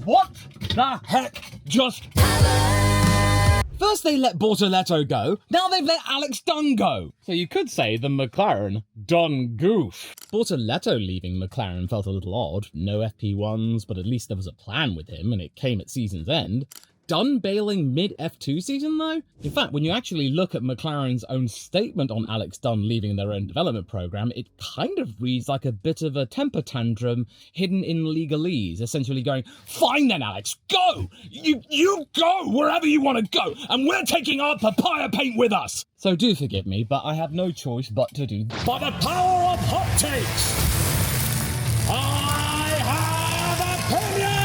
What the heck just First they let Bortoleto go, now they've let Alex Dunne go. So you could say the McLaren done goof. Bortoleto leaving McLaren felt a little odd. No FP1s, but at least there was a plan with him and it came at season's end. Dunne bailing mid-F2 season though? In fact, when you actually look at McLaren's own statement on Alex Dunne leaving their own development program, it kind of reads like a bit of a temper tantrum hidden in legalese, essentially going, fine then Alex, go! You go wherever you want to go, and we're taking our papaya paint with us! So do forgive me, but I have no choice but to do. By the power of hot takes, I have opinion!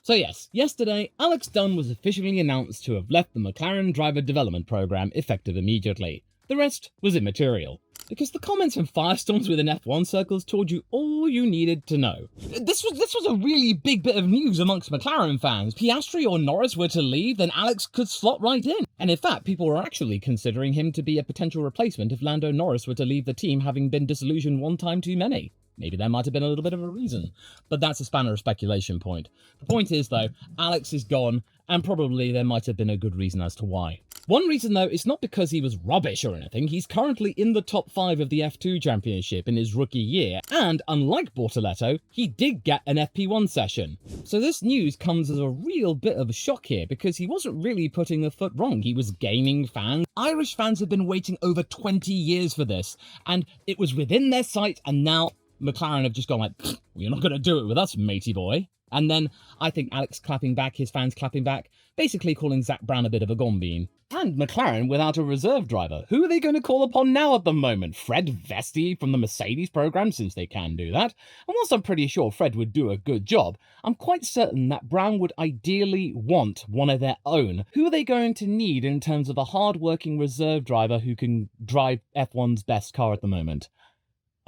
So yes, yesterday, Alex Dunne was officially announced to have left the McLaren driver development program effective immediately. The rest was immaterial, because the comments from Firestorms within F1 circles told you all you needed to know. This was a really big bit of news amongst McLaren fans. Piastri or Norris were to leave, then Alex could slot right in. And in fact, people were actually considering him to be a potential replacement if Lando Norris were to leave the team, having been disillusioned one time too many. Maybe there might have been a little bit of a reason, but that's a spanner of speculation point. The point is, though, Alex is gone, and probably there might have been a good reason as to why. One reason, though, is not because he was rubbish or anything. He's currently in the top 5 of the F2 Championship in his rookie year, and unlike Bortoleto, he did get an FP1 session. So this news comes as a real bit of a shock here, because he wasn't really putting a foot wrong. He was gaining fans. Irish fans have been waiting over 20 years for this, and it was within their sight, and now McLaren have just gone like, you're not going to do it with us, matey boy. And then I think Alex clapping back, his fans clapping back, basically calling Zak Brown a bit of a gone-bean. And McLaren without a reserve driver. Who are they going to call upon now at the moment? Fred Vesti from the Mercedes program, since they can do that. And whilst I'm pretty sure Fred would do a good job, I'm quite certain that Brown would ideally want one of their own. Who are they going to need in terms of a hard-working reserve driver who can drive F1's best car at the moment?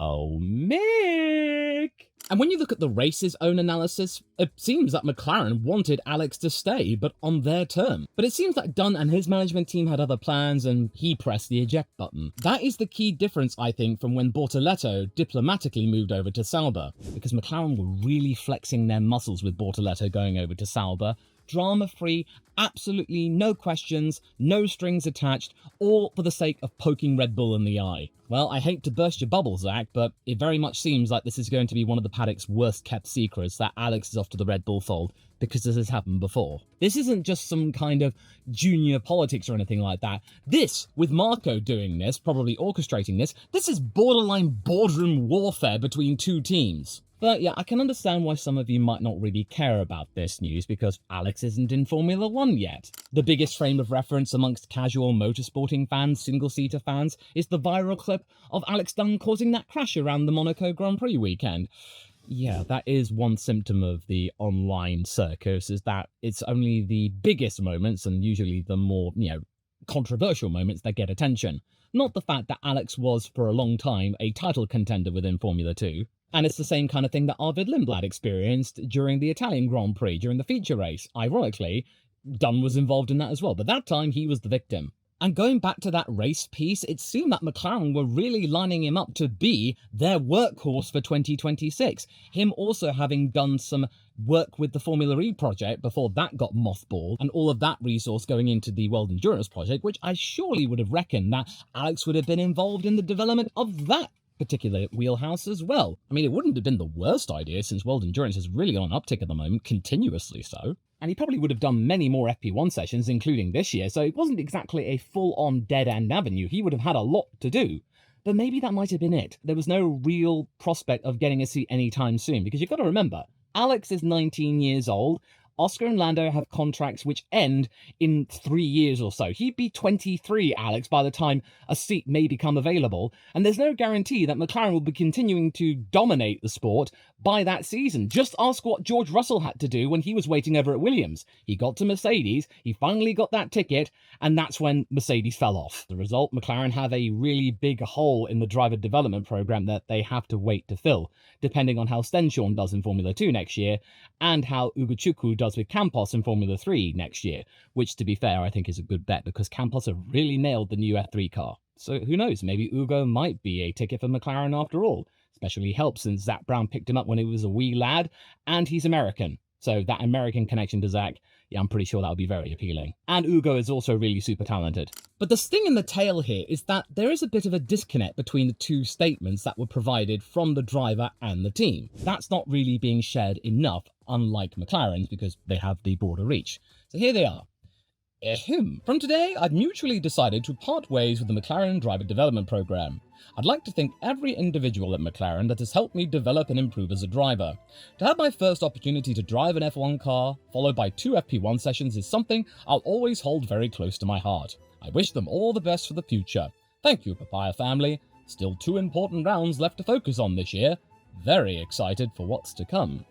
Oh, Mick! And when you look at the race's own analysis, it seems that McLaren wanted Alex to stay, but on their term. But it seems like Dunne and his management team had other plans, and he pressed the eject button. That is the key difference, I think, from when Bortoleto diplomatically moved over to Sauber, because McLaren were really flexing their muscles with Bortoleto going over to Sauber. Drama-free, absolutely no questions, no strings attached, all for the sake of poking Red Bull in the eye. Well, I hate to burst your bubble, Zach, but it very much seems like this is going to be one of the paddock's worst-kept secrets, that Alex is off to the Red Bull fold, because this has happened before. This isn't just some kind of junior politics or anything like that. This, with Marco doing this, probably orchestrating this is borderline boardroom warfare between two teams. But yeah, I can understand why some of you might not really care about this news, because Alex isn't in Formula 1 yet. The biggest frame of reference amongst casual motorsporting fans, single-seater fans, is the viral clip of Alex Dunne causing that crash around the Monaco Grand Prix weekend. Yeah, that is one symptom of the online circus, is that it's only the biggest moments, and usually the more, controversial moments that get attention. Not the fact that Alex was, for a long time, a title contender within Formula 2. And it's the same kind of thing that Arvid Lindblad experienced during the Italian Grand Prix, during the feature race. Ironically, Dunne was involved in that as well, but that time he was the victim. And going back to that race piece, it seemed that McLaren were really lining him up to be their workhorse for 2026. Him also having done some work with the Formula E project before that got mothballed, and all of that resource going into the World Endurance project, which I surely would have reckoned that Alex would have been involved in the development of that particular wheelhouse as well. I mean, it wouldn't have been the worst idea, since World Endurance is really on an uptick at the moment, continuously so. And he probably would have done many more FP1 sessions, including this year, so it wasn't exactly a full-on dead-end avenue. He would have had a lot to do. But maybe that might have been it. There was no real prospect of getting a seat anytime soon, because you've got to remember, Alex is 19 years old. Oscar and Lando have contracts which end in 3 years or so. He'd be 23, Alex, by the time a seat may become available, and there's no guarantee that McLaren will be continuing to dominate the sport by that season. Just ask what George Russell had to do when he was waiting over at Williams. He got to Mercedes, he finally got that ticket, and that's when Mercedes fell off. The result, McLaren have a really big hole in the driver development program that they have to wait to fill, depending on how Stenshorn does in Formula 2 next year, and how Ugochukwu does with Campos in Formula 3 next year, which, to be fair, I think is a good bet, because Campos have really nailed the new F3 car. So who knows, maybe Ugo might be a ticket for McLaren after all. Especially helps since Zak Brown picked him up when he was a wee lad, and he's American. So that American connection to Zak, yeah, I'm pretty sure that would be very appealing. And Ugo is also really super talented. But the sting in the tail here is that there is a bit of a disconnect between the two statements that were provided from the driver and the team. That's not really being shared enough, unlike McLaren's, because they have the broader reach. So here they are. From today, I've mutually decided to part ways with the McLaren driver development program. I'd like to thank every individual at McLaren that has helped me develop and improve as a driver. To have my first opportunity to drive an F1 car, followed by 2 FP1 sessions, is something I'll always hold very close to my heart. I wish them all the best for the future. Thank you, Papaya family. Still 2 important rounds left to focus on this year. Very excited for what's to come.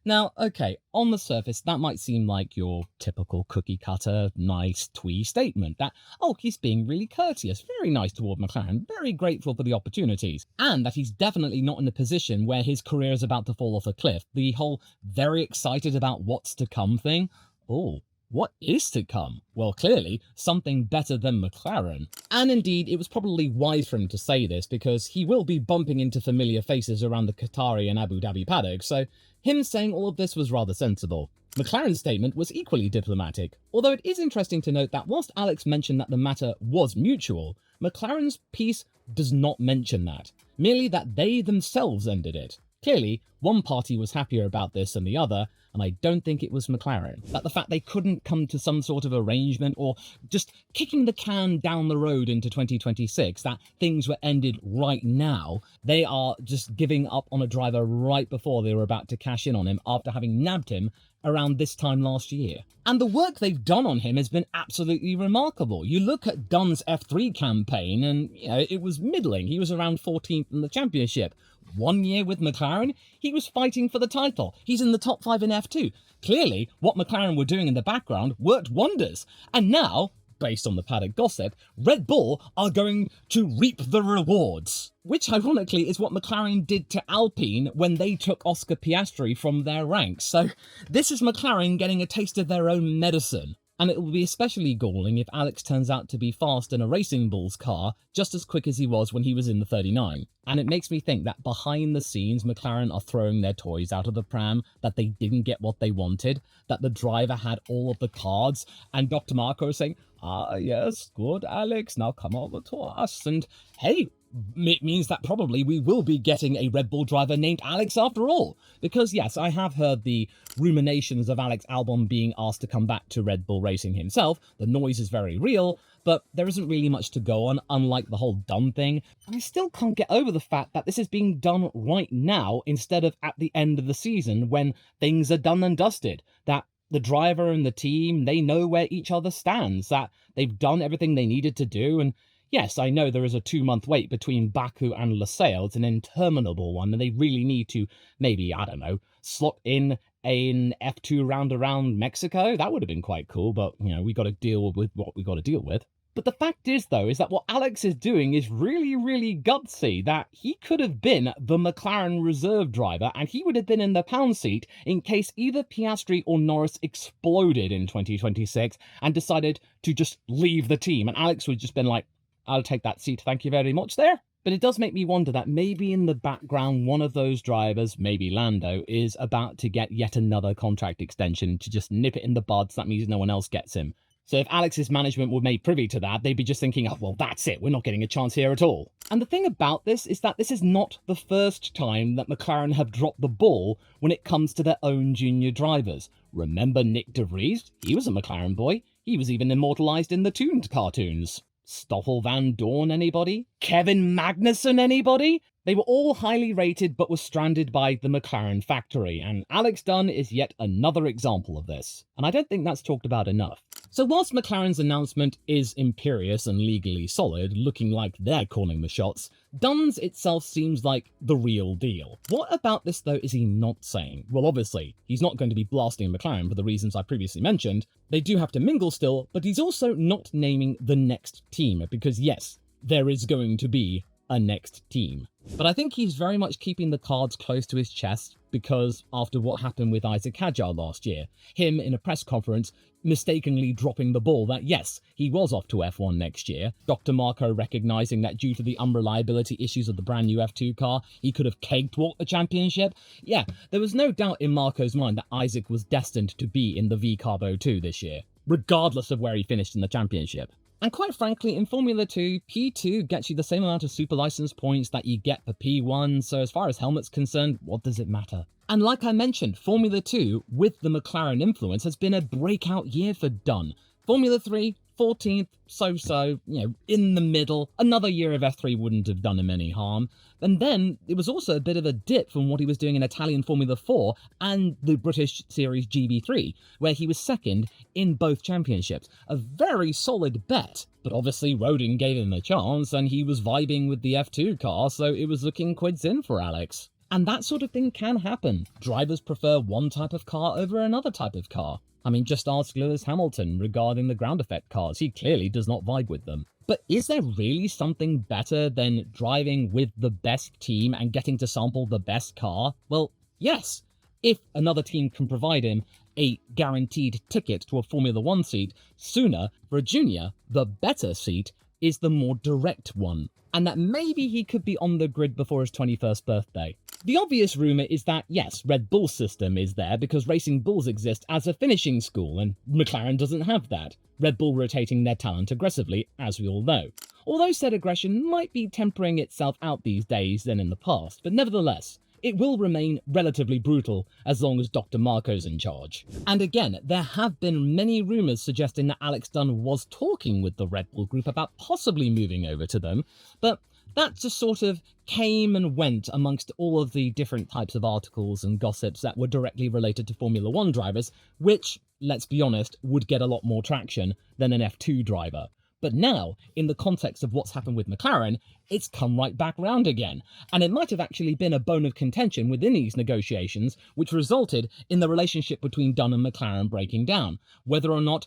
Now, okay, on the surface, that might seem like your typical cookie-cutter, nice, twee statement that, oh, he's being really courteous, very nice toward McLaren, very grateful for the opportunities, and that he's definitely not in a position where his career is about to fall off a cliff. The whole very excited about what's to come thing, oh, what is to come? Well, clearly, something better than McLaren. And indeed, it was probably wise for him to say this, because he will be bumping into familiar faces around the Qatari and Abu Dhabi paddock, so him saying all of this was rather sensible. McLaren's statement was equally diplomatic, although it is interesting to note that whilst Alex mentioned that the matter was mutual, McLaren's piece does not mention that, merely that they themselves ended it. Clearly, one party was happier about this than the other, and I don't think it was McLaren. That the fact they couldn't come to some sort of arrangement, or just kicking the can down the road into 2026, that things were ended right now, they are just giving up on a driver right before they were about to cash in on him after having nabbed him around this time last year. And the work they've done on him has been absolutely remarkable. You look at Dunne's F3 campaign and, it was middling. He was around 14th in the championship. 1 year with McLaren, he was fighting for the title. He's in the top 5 in F2. Clearly, what McLaren were doing in the background worked wonders. And now, based on the paddock gossip, Red Bull are going to reap the rewards. Which, ironically, is what McLaren did to Alpine when they took Oscar Piastri from their ranks. So this is McLaren getting a taste of their own medicine. And it will be especially galling if Alex turns out to be fast in a Racing Bulls car, just as quick as he was when he was in the 39. And it makes me think that behind the scenes, McLaren are throwing their toys out of the pram, that they didn't get what they wanted, that the driver had all of the cards, and Dr. Marco is saying, ah, yes, good, Alex, now come over to us, and hey, it means that probably we will be getting a Red Bull driver named Alex after all. Because yes, I have heard the ruminations of Alex Albon being asked to come back to Red Bull Racing himself. The noise is very real, but there isn't really much to go on, unlike the whole Dunne thing. And I still can't get over the fact that this is being done right now instead of at the end of the season when things are done and dusted. That the driver and the team, they know where each other stands, that they've done everything they needed to do, and yes, I know there is a 2-month wait between Baku and Losail. It's an interminable one, and they really need to maybe, I don't know, slot in an F2 round around Mexico. That would have been quite cool, but, we got to deal with what we got to deal with. But the fact is, though, is that what Alex is doing is really, really gutsy, that he could have been the McLaren reserve driver, and he would have been in the pound seat in case either Piastri or Norris exploded in 2026 and decided to just leave the team, and Alex would have just been like, I'll take that seat, thank you very much there. But it does make me wonder that maybe in the background, one of those drivers, maybe Lando, is about to get yet another contract extension to just nip it in the bud, so that means no one else gets him. So if Alex's management were made privy to that, they'd be just thinking, oh, well, that's it, we're not getting a chance here at all. And the thing about this is that this is not the first time that McLaren have dropped the ball when it comes to their own junior drivers. Remember Nick de Vries? He was a McLaren boy. He was even immortalised in the Tooned cartoons. Stoffel Van Dorn, anybody? Kevin Magnussen, anybody? They were all highly rated but were stranded by the McLaren factory, and Alex Dunne is yet another example of this. And I don't think that's talked about enough. So whilst McLaren's announcement is imperious and legally solid, looking like they're calling the shots, Dunne's itself seems like the real deal. What about this, though, is he not saying? Well, obviously, he's not going to be blasting McLaren for the reasons I previously mentioned. They do have to mingle still, but he's also not naming the next team, because yes, there is going to be a next team. But I think he's very much keeping the cards close to his chest because after what happened with Isack Hadjar last year, him in a press conference mistakenly dropping the ball that yes, he was off to F1 next year, Dr. Marko recognising that due to the unreliability issues of the brand new F2 car, he could have cakewalked the championship. Yeah, there was no doubt in Marko's mind that Isack was destined to be in the V-Carbo 2 this year, regardless of where he finished in the championship. And quite frankly, in Formula 2, P2 gets you the same amount of super license points that you get for P1, so as far as helmet's concerned, what does it matter? And like I mentioned, Formula 2, with the McLaren influence, has been a breakout year for Dunne. Formula 3, 14th, so-so, in the middle. Another year of F3 wouldn't have done him any harm. And then it was also a bit of a dip from what he was doing in Italian Formula 4 and the British Series GB3, where he was second in both championships. A very solid bet. But obviously Rodin gave him a chance and he was vibing with the F2 car, so it was looking quids in for Alex. And that sort of thing can happen. Drivers prefer one type of car over another type of car. I mean, just ask Lewis Hamilton regarding the ground effect cars. He clearly does not vibe with them. But is there really something better than driving with the best team and getting to sample the best car? Well, yes. If another team can provide him a guaranteed ticket to a Formula 1 seat sooner, for a junior, the better seat is the more direct one. And that maybe he could be on the grid before his 21st birthday. The obvious rumour is that, yes, Red Bull's system is there because Racing Bulls exist as a finishing school, and McLaren doesn't have that. Red Bull rotating their talent aggressively, as we all know. Although said aggression might be tempering itself out these days than in the past, but nevertheless, it will remain relatively brutal as long as Dr. Marko's in charge. And again, there have been many rumours suggesting that Alex Dunne was talking with the Red Bull group about possibly moving over to them, but that just sort of came and went amongst all of the different types of articles and gossips that were directly related to Formula 1 drivers, which, let's be honest, would get a lot more traction than an F2 driver. But now, in the context of what's happened with McLaren, it's come right back round again. And it might have actually been a bone of contention within these negotiations, which resulted in the relationship between Dunne and McLaren breaking down, whether or not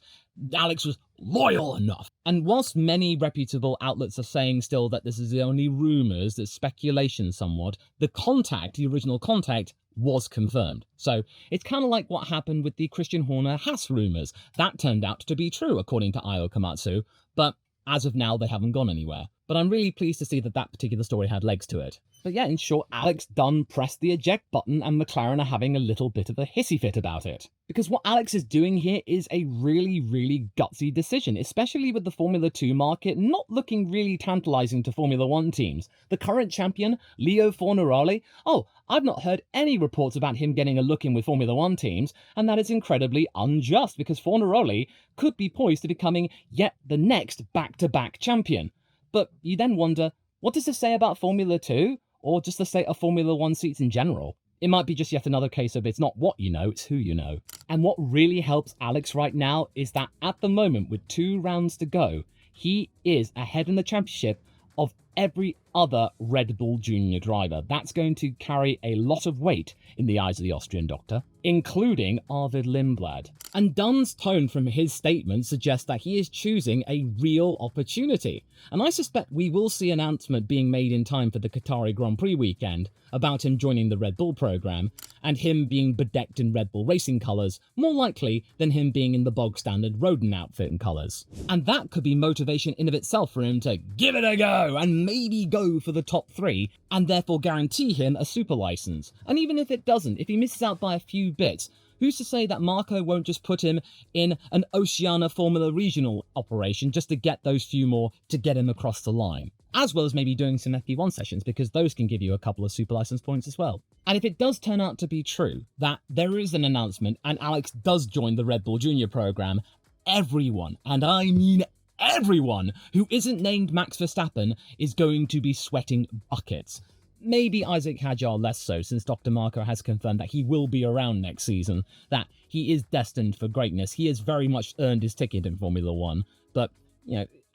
Alex was loyal enough. And whilst many reputable outlets are saying still that this is the only rumours, there's speculation somewhat, the original contact, was confirmed. So it's kind of like what happened with the Christian Horner Haas rumours. That turned out to be true, according to Io Komatsu, but as of now, they haven't gone anywhere. But I'm really pleased to see that that particular story had legs to it. But yeah, in short, Alex Dunne pressed the eject button and McLaren are having a little bit of a hissy fit about it. Because what Alex is doing here is a really, really gutsy decision, especially with the Formula 2 market not looking really tantalising to Formula 1 teams. The current champion, Leo Fornaroli, I've not heard any reports about him getting a look in with Formula 1 teams, and that is incredibly unjust because Fornaroli could be poised to becoming yet the next back-to-back champion. But you then wonder, what does this say about Formula 2? Or just the state of Formula 1 seats in general? It might be just yet another case of it's not what you know, it's who you know. And what really helps Alex right now is that at the moment, with 2 rounds to go, he is ahead in the championship of every other Red Bull junior driver. That's going to carry a lot of weight in the eyes of the Austrian doctor, including Arvid Lindblad. And Dunne's tone from his statement suggests that he is choosing a real opportunity. And I suspect we will see an announcement being made in time for the Qatari Grand Prix weekend about him joining the Red Bull program, and him being bedecked in Red Bull racing colours, more likely than him being in the bog-standard Rodin outfit and colours. And that could be motivation in of itself for him to give it a go, and maybe go for the top 3, and therefore guarantee him a super license. And even if it doesn't, if he misses out by a few bits, who's to say that Marko won't just put him in an Oceania Formula Regional operation just to get those few more to get him across the line? As well as maybe doing some FP1 sessions, because those can give you a couple of super license points as well. And if it does turn out to be true that there is an announcement and Alex does join the Red Bull Junior program, everyone, and I mean everyone, who isn't named Max Verstappen is going to be sweating buckets. Maybe Isack Hadjar less so, since Dr. Marko has confirmed that he will be around next season, that he is destined for greatness. He has very much earned his ticket in Formula 1, but,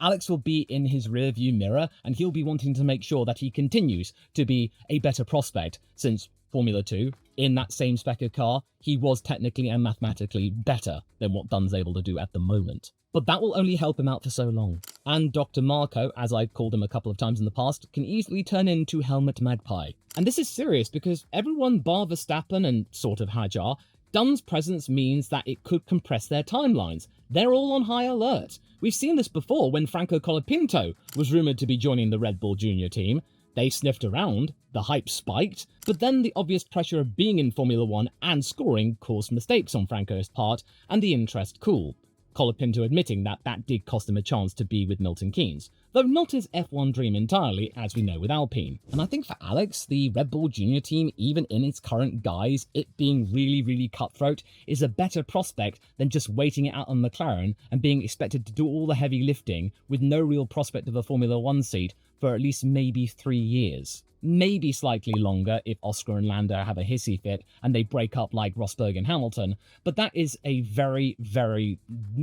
Alex will be in his rearview mirror, and he'll be wanting to make sure that he continues to be a better prospect, since Formula 2, in that same spec of car, he was technically and mathematically better than what Dunne's able to do at the moment. But that will only help him out for so long. And Dr. Marco, as I've called him a couple of times in the past, can easily turn into Helmet Magpie. And this is serious because everyone bar Verstappen and sort of Hadjar, Dunne's presence means that it could compress their timelines. They're all on high alert. We've seen this before when Franco Colapinto was rumoured to be joining the Red Bull Junior team. They sniffed around, the hype spiked, but then the obvious pressure of being in Formula 1 and scoring caused mistakes on Franco's part, and the interest cooled. Colapinto admitting that that did cost him a chance to be with Milton Keynes, though not his F1 dream entirely, as we know with Alpine. And I think for Alex, the Red Bull Junior team, even in its current guise, it being really cutthroat, is a better prospect than just waiting it out on McLaren and being expected to do all the heavy lifting with no real prospect of a Formula 1 seat for at least maybe 3 years. Maybe slightly longer if Oscar and Lando have a hissy fit and they break up like Rosberg and Hamilton, but that is a very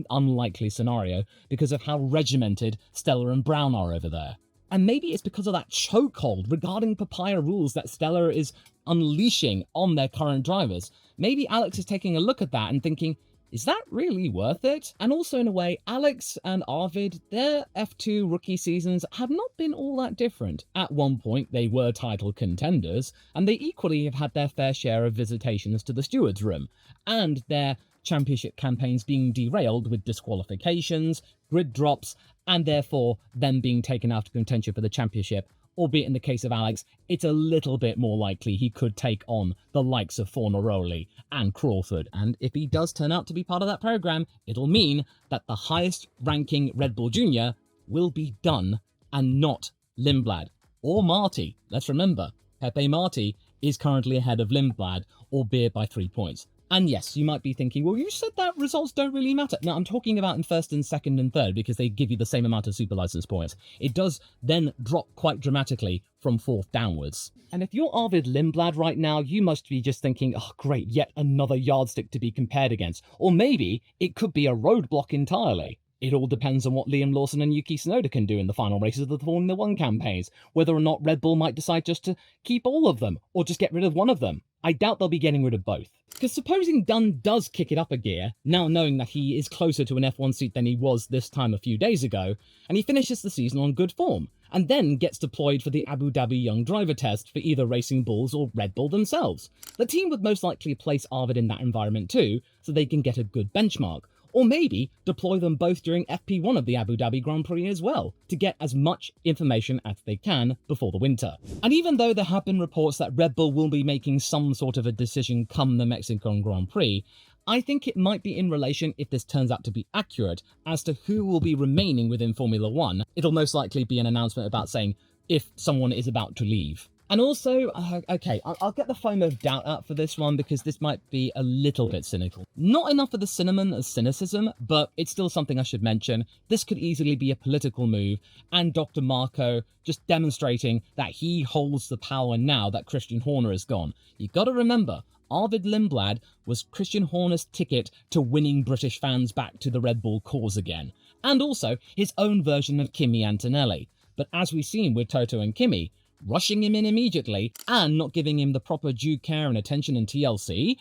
unlikely scenario because of how regimented Stella and Brown are over there. And maybe it's because of that chokehold regarding papaya rules that Stella is unleashing on their current drivers. Maybe Alex is taking a look at that and thinking, is that really worth it? And also, in a way, Alex and Arvid, their F2 rookie seasons have not been all that different. At one point, they were title contenders, and they equally have had their fair share of visitations to the stewards' room, and their championship campaigns being derailed with disqualifications, grid drops, and therefore them being taken out of contention for the championship. Albeit in the case of Alex, it's a little bit more likely he could take on the likes of Fornaroli and Crawford. And if he does turn out to be part of that program, it'll mean that the highest ranking Red Bull Junior will be Dunne and not Lindblad. Or Marty. Let's remember, Pepe Marty is currently ahead of Lindblad, albeit by 3 points. And yes, you might be thinking, well, you said that results don't really matter. No, I'm talking about in first and second and third because they give you the same amount of super license points. It does then drop quite dramatically from fourth downwards. And if you're Arvid Lindblad right now, you must be just thinking, oh great, yet another yardstick to be compared against. Or maybe it could be a roadblock entirely. It all depends on what Liam Lawson and Yuki Tsunoda can do in the final races of the Formula 1 campaigns, whether or not Red Bull might decide just to keep all of them, or just get rid of one of them. I doubt they'll be getting rid of both. Because supposing Dunne does kick it up a gear, now knowing that he is closer to an F1 seat than he was this time a few days ago, and he finishes the season on good form, and then gets deployed for the Abu Dhabi Young Driver Test for either Racing Bulls or Red Bull themselves. The team would most likely place Arvid in that environment too, so they can get a good benchmark. Or maybe deploy them both during FP1 of the Abu Dhabi Grand Prix as well, to get as much information as they can before the winter. And even though there have been reports that Red Bull will be making some sort of a decision come the Mexican Grand Prix, I think it might be in relation, if this turns out to be accurate, as to who will be remaining within Formula 1. It'll most likely be an announcement about saying if someone is about to leave. And also, okay, I'll get the foam of doubt out for this one because this might be a little bit cynical. Not enough of the cinnamon as cynicism, but it's still something I should mention. This could easily be a political move, and Dr. Marco just demonstrating that he holds the power now that Christian Horner is gone. You gotta remember, Arvid Lindblad was Christian Horner's ticket to winning British fans back to the Red Bull cause again, and also his own version of Kimi Antonelli. But as we've seen with Toto and Kimi, rushing him in immediately and not giving him the proper due care and attention in TLC,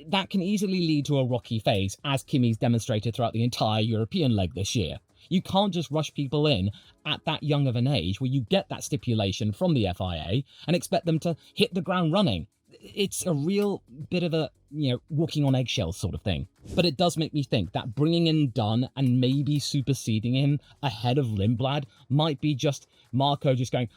that can easily lead to a rocky phase, as Kimi's demonstrated throughout the entire European leg this year. You can't just rush people in at that young of an age where you get that stipulation from the FIA and expect them to hit the ground running. It's a real bit of a, walking on eggshells sort of thing. But it does make me think that bringing in Dunne and maybe superseding him ahead of Lindblad might be just Marco just going,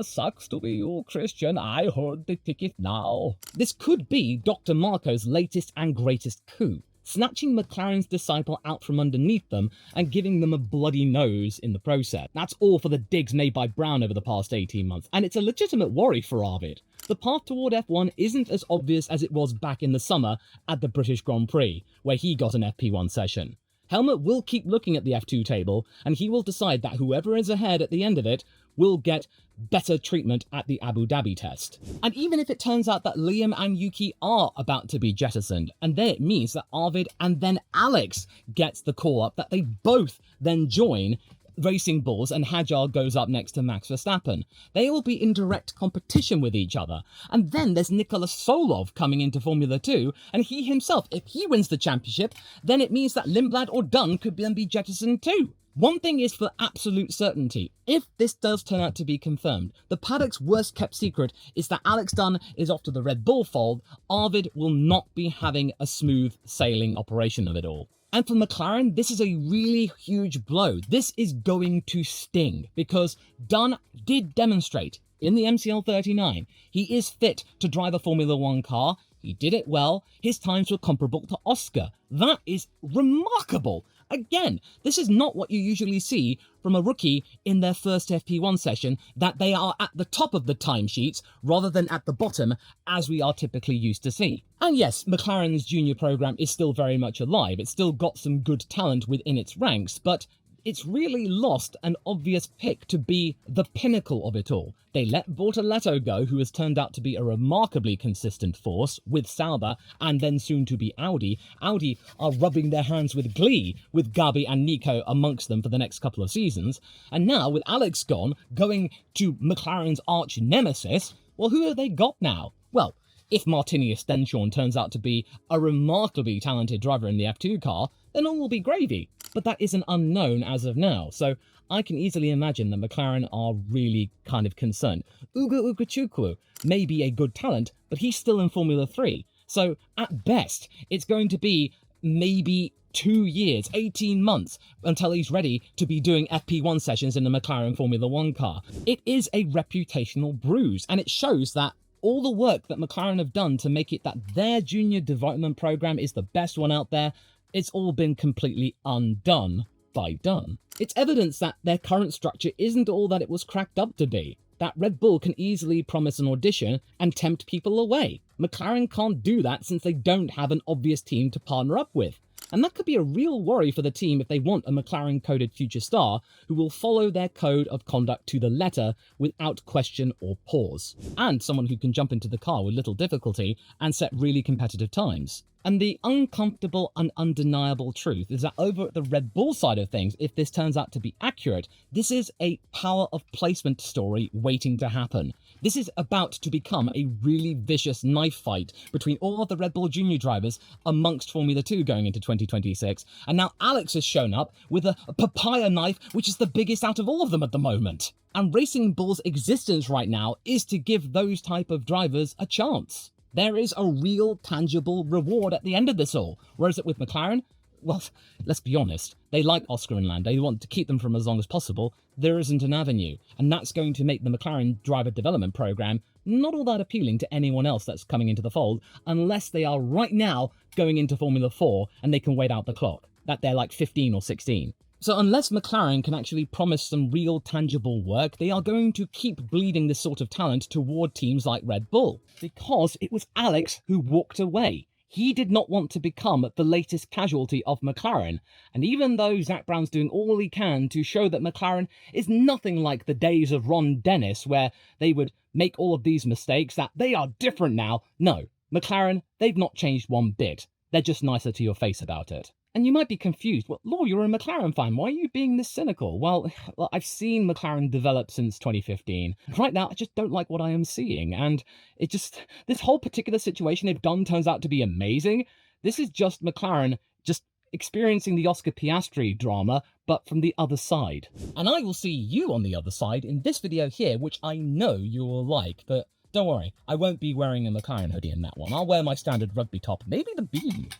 sucks to be you, Christian, I heard the ticket now. This could be Dr. Marco's latest and greatest coup, snatching McLaren's disciple out from underneath them and giving them a bloody nose in the process. That's all for the digs made by Brown over the past 18 months, and it's a legitimate worry for Arvid. The path toward F1 isn't as obvious as it was back in the summer at the British Grand Prix, where he got an FP1 session. Helmut will keep looking at the F2 table, and he will decide that whoever is ahead at the end of it will get better treatment at the Abu Dhabi test. And even if it turns out that Liam and Yuki are about to be jettisoned, and then it means that Arvid and then Alex gets the call up that they both then join Racing Bulls and Hadjar goes up next to Max Verstappen. They will be in direct competition with each other. And then there's Nicholas Solov coming into Formula 2, and he himself, if he wins the championship, then it means that Lindblad or Dunne could then be jettisoned too. One thing is for absolute certainty, if this does turn out to be confirmed, the paddock's worst kept secret is that Alex Dunne is off to the Red Bull fold. Arvid will not be having a smooth sailing operation of it all. And for McLaren, this is a really huge blow. This is going to sting, because Dunne did demonstrate in the MCL 39 he is fit to drive a Formula 1 car. He did it well. His times were comparable to Oscar. That is remarkable. Again, this is not what you usually see from a rookie in their first FP1 session, that they are at the top of the timesheets rather than at the bottom, as we are typically used to see. And yes, McLaren's junior program is still very much alive. It's still got some good talent within its ranks, but it's really lost an obvious pick to be the pinnacle of it all. They let Bortoletto go, who has turned out to be a remarkably consistent force, with Sauber, and then soon to be Audi. Audi are rubbing their hands with glee, with Gabi and Nico amongst them for the next couple of seasons. And now, with Alex gone, going to McLaren's arch nemesis, well, who have they got now? Well, if Martini Stenshorn turns out to be a remarkably talented driver in the F2 car, then all will be gravy. But that is an unknown as of now, so I can easily imagine that McLaren are really kind of concerned. Ugo Ukachukwu may be a good talent, but he's still in Formula 3. So at best, it's going to be maybe 2 years, 18 months, until he's ready to be doing FP1 sessions in the McLaren Formula 1 car. It is a reputational bruise, and it shows that all the work that McLaren have done to make it that their junior development program is the best one out there, it's all been completely undone by Dunne. It's evidence that their current structure isn't all that it was cracked up to be, that Red Bull can easily promise an audition and tempt people away. McLaren can't do that since they don't have an obvious team to partner up with. And that could be a real worry for the team if they want a McLaren-coded future star who will follow their code of conduct to the letter without question or pause. And someone who can jump into the car with little difficulty and set really competitive times. And the uncomfortable and undeniable truth is that over at the Red Bull side of things, if this turns out to be accurate, this is a power of placement story waiting to happen. This is about to become a really vicious knife fight between all of the Red Bull junior drivers amongst Formula 2 going into 2026. And now Alex has shown up with a papaya knife, which is the biggest out of all of them at the moment. And Racing Bull's existence right now is to give those type of drivers a chance. There is a real tangible reward at the end of this all. Whereas with McLaren, well, let's be honest, they like Oscar and Lando, they want to keep them for as long as possible. There isn't an avenue, and that's going to make the McLaren driver development program not all that appealing to anyone else that's coming into the fold, unless they are right now going into Formula 4 and they can wait out the clock, that they're like 15 or 16. So unless McLaren can actually promise some real tangible work, they are going to keep bleeding this sort of talent toward teams like Red Bull. Because it was Alex who walked away. He did not want to become the latest casualty of McLaren. And even though Zak Brown's doing all he can to show that McLaren is nothing like the days of Ron Dennis, where they would make all of these mistakes, that they are different now. No, McLaren, they've not changed one bit. They're just nicer to your face about it. And you might be confused. Well, Law, you're a McLaren fan. Why are you being this cynical? Well, I've seen McLaren develop since 2015. Right now, I just don't like what I am seeing. And this whole particular situation, if Dunne turns out to be amazing, this is just McLaren just experiencing the Oscar Piastri drama, but from the other side. And I will see you on the other side in this video here, which I know you will like, but don't worry, I won't be wearing a McLaren hoodie in that one. I'll wear my standard rugby top, maybe the beanie.